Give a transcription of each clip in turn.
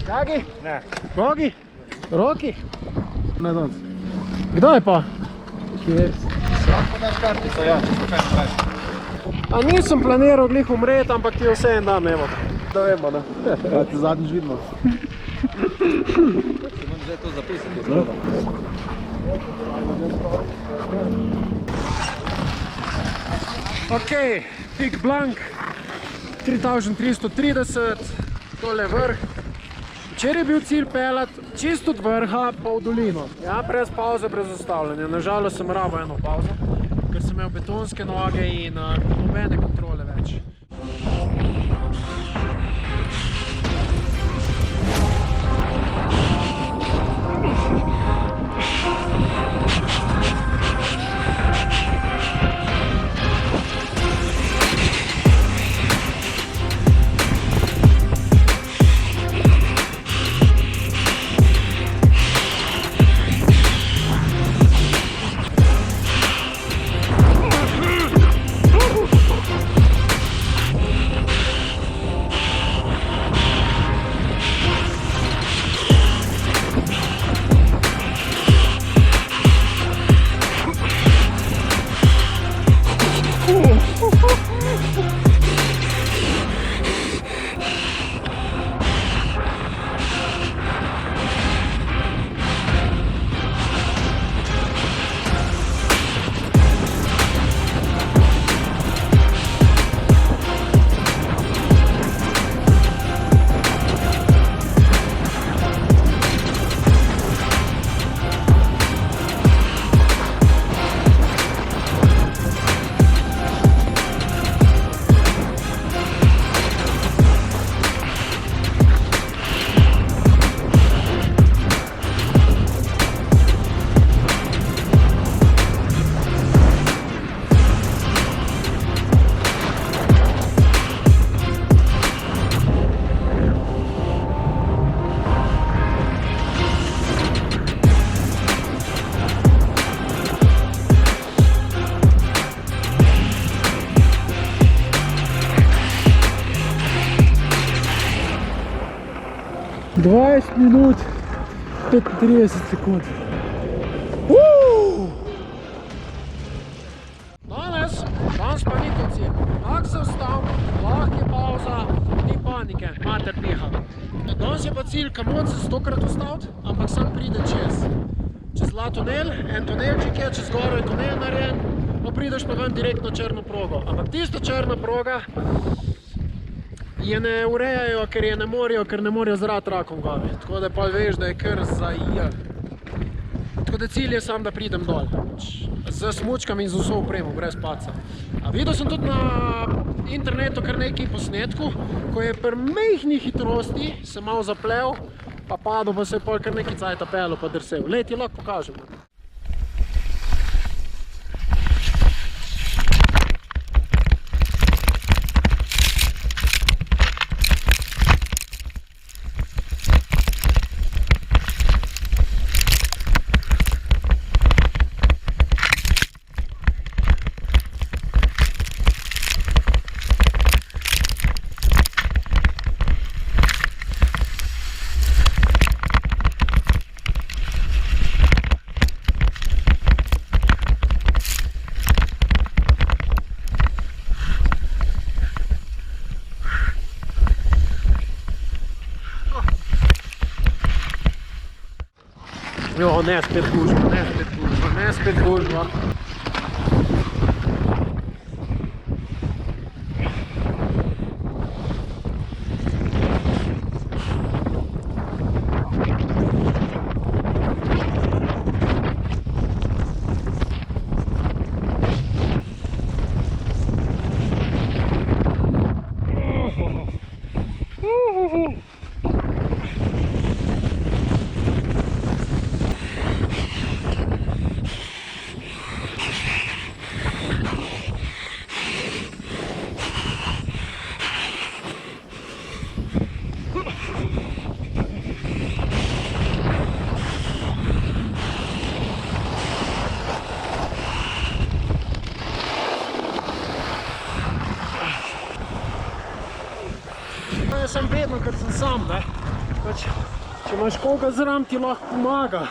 Kagi? Ne. Nogi? Roki? Ne danes. Kdaj pa? Kje? Lahko daš kartico, ja, če kaj spraviš. A nisem planiral glih umreti, ampak ti vse en dan, evo. Da vemo, ne? Ja, ti zadnjič vidno. Moram zdaj to zapisati, zelo. Ok, Pic Blanc, 3330, tole vrh. Včeraj je bil cilj peljati čisto od vrha pa v dolino. Ja, brez pauze, brez ustavljanja. Nažalost sem rabil eno pauzo, ker sem imel betonske noge in nobene kontrole več. Dvajset minut, 35 sekund. Danes pa ni to cilj. Lahko se ustavim, lahko je pauza, ni panike, mater piha. Danes je pa cilj, kamor se 100krat ustaviti, ampak sam pride čez zlat tunel, en tunelček je, čez goro je tunel narejen, pa prideš pa ven direktno črno progo. Ampak tista črna proga je ne urejajo, ker je ne morajo zrati rakom glave. Tako da pa veš, da je kar zajel. Tako da cilj je sam, da pridem dol. Z smučkami in z vso opremo, brez paca. A videl sem tudi na internetu kar nekaj posnetkov, ko je pri majhni hitrosti se malo zaplel, pa padel, pa se je pol kar nekaj cajta pelil, pa drsel. Lej, ti lahko pokažem. Jo, ne spet gužba, ne spet gužba. je sem vedno, ker sem sam, ne. Pač, če imaš koga zraven, ti lahko pomaga.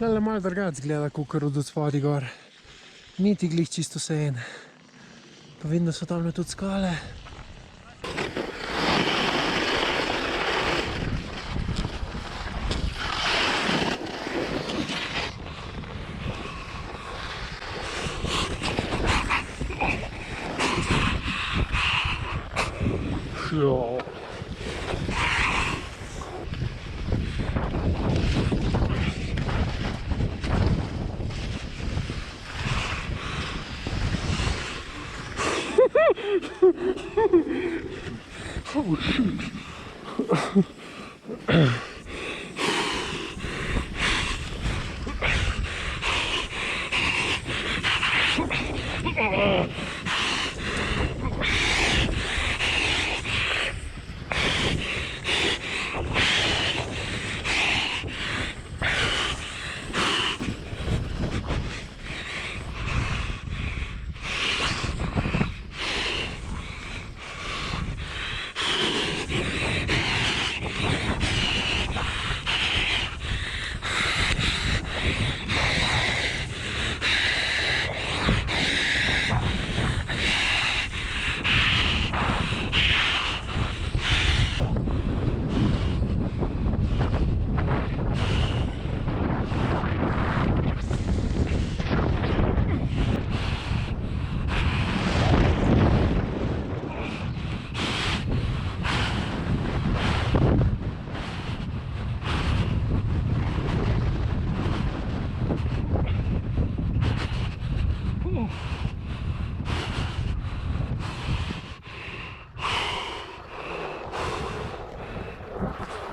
Tlele malo drugače zgleda, kakor od spodaj gor. Niti glih čisto vseeno. Pa vidim, da so tamle tudi skale. Oh shit.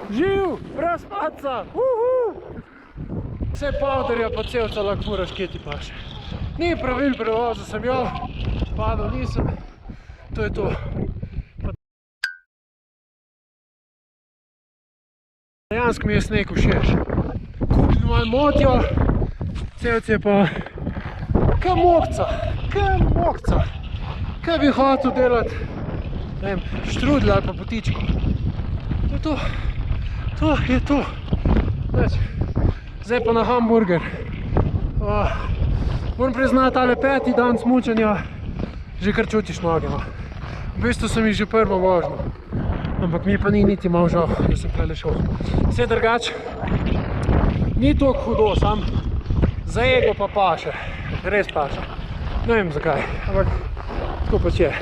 Živ, brez padca, Vse powderja pa cevca lahko furaš, kje ti paše. Ni pravil prevoza, sem jo, padal nisem, to je to. Dejansko mi je sneg všeč. Kupil malo motijo, cevc je pa kaj mokca. Kaj bi hotel delati, ne vem, štrudel ali pa potičko. To je to. To je to. Zdaj pa na hamburger. Moram priznati, tale 5. dan smučanja, že kar čutiš noge. V bistvu sem jih že prvo vožnjo, ampak mi pa ni niti malo žal, da sem tukaj šel. Vse drugače, ni toliko hudo, sam za ego pa paše, res paše. Ne vem zakaj, ampak tako pač je.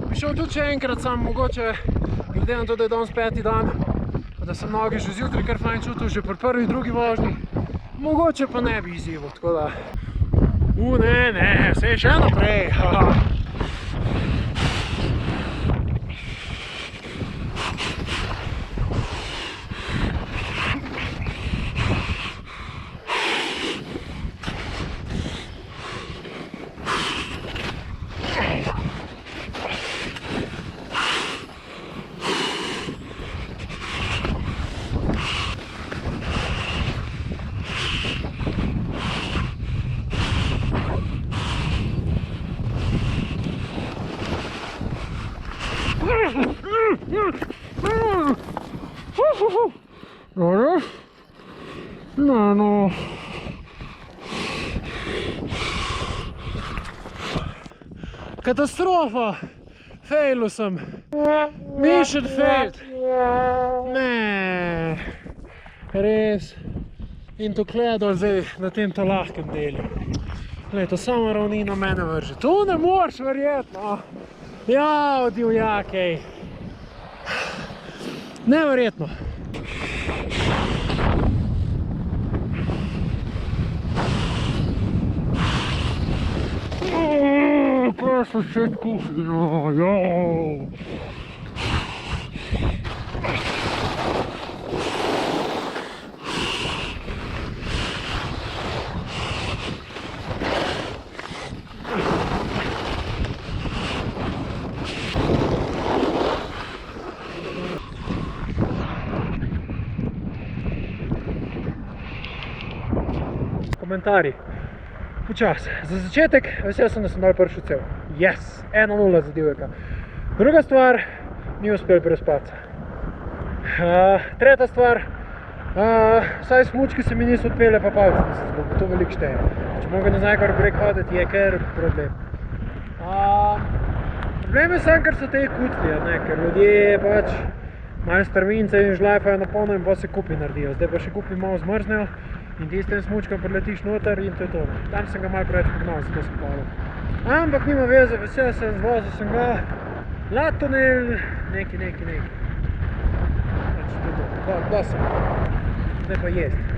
Bi šel tudi še enkrat, sam mogoče, glede na to, da je danes 5. dan, da sem noge že zjutraj kar fajn čutil, že pri prvi, drugi vožnji, mogoče pa ne bi izzival, tako da... Ne, vse je še naprej. No. Katastrofa! Failil sem. Mission failed. Ne. Res. In to gledal zdaj na tem lahkem delu. Glej, to samo ravnino mene vrže. To ne moreš verjetno. Ja, divjakej. Neverjetno. Kaj so še kuhino, jao. komentarji. Počas. Za začetek, vesel sem, da sem dal prvi cel. Yes! 1-0 za Divjaka. Druga stvar, ni uspel prespati. Tretja stvar, vsaj smučki se mi niso odpele, pa palce niso zgubil, to veliko šteje. Če mogo nazaj kar brek hoditi, je kar problem. Problem je sam, ker so te kutlji, ker ljudje pač malo strvince in žlajfajo na polno in pa se kupi naredijo. Zdaj pa še kupi malo zmrznejo in tistem smučkom priletiš noter in to je to. Tam sem ga malo preveč pognal, zato sem palil. Ampak nima veze, vesel sem, zvozil sem ga. Latonel, neki. Pač to je to. Da sem. Zdaj pa jest.